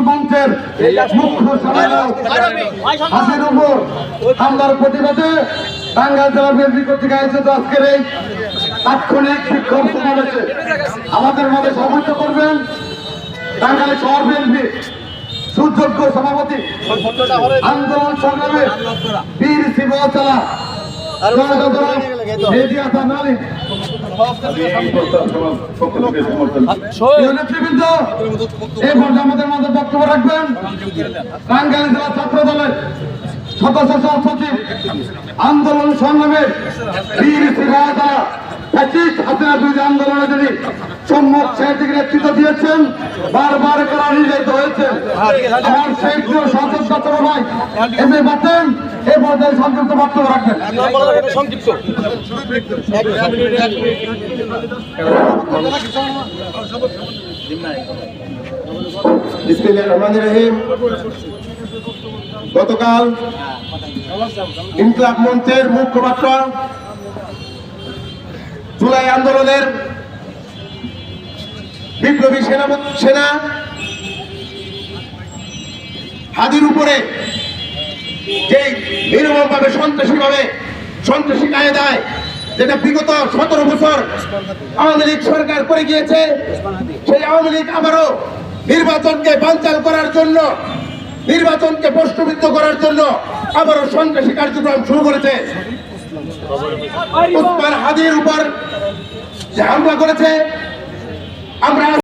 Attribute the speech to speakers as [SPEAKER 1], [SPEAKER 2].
[SPEAKER 1] মঞ্চের মুখ্য হাসির উপর হামলার প্রতিবাদে টাঙ্গাইল জেলা বিএনপি কর্তৃক আয়োজিত আজকের এই তাৎক্ষণিক বিক্ষোভ সমাবেশে আমাদের মাঝে সভাপতিত্ব করবেন টাঙ্গাইল শহর বিএনপি সুযোগ্য সভাপতি আন্দোলন সংগ্রামের বীর শিবচালা আমাদের মধ্যে বক্তব্য রাখবেন টাঙ্গাইল জেলা ছাত্র দলের সদস্য সচিব আন্দোলন সংগ্রামের বীর শিবচালা হাসিনা বিরোধী আন্দোলনে যিনি সম্মুখ সাহিত্যিক নেতৃত্ব দিয়েছেন, বারবার করা নির্যাতিত হয়েছে। আমার সেই প্রিয় সংসদ ছাত্র ভাই এসে বাতেন এই পর্যায়ে সংক্ষিপ্ত বক্তব্য রাখবেন। গতকাল ইনকিলাব মঞ্চের মুখপাত্র জুলাই আন্দোলনের বিপ্লবী সেনা হাদির উপরে যে নির্মমভাবে সন্ত্রাসী কায়দায় যেটা বিগত 17 বছর আওয়ামী লীগ সরকার করে গিয়েছে, সেই আওয়ামী লীগ আবারও নির্বাচনকে বানচাল করার জন্য, নির্বাচনকে প্রশ্নবিদ্ধ করার জন্য আবারও সন্ত্রাসী কার্যক্রম শুরু করেছে। ওসমান হাদির উপর যে হামলা করেছে, আমরা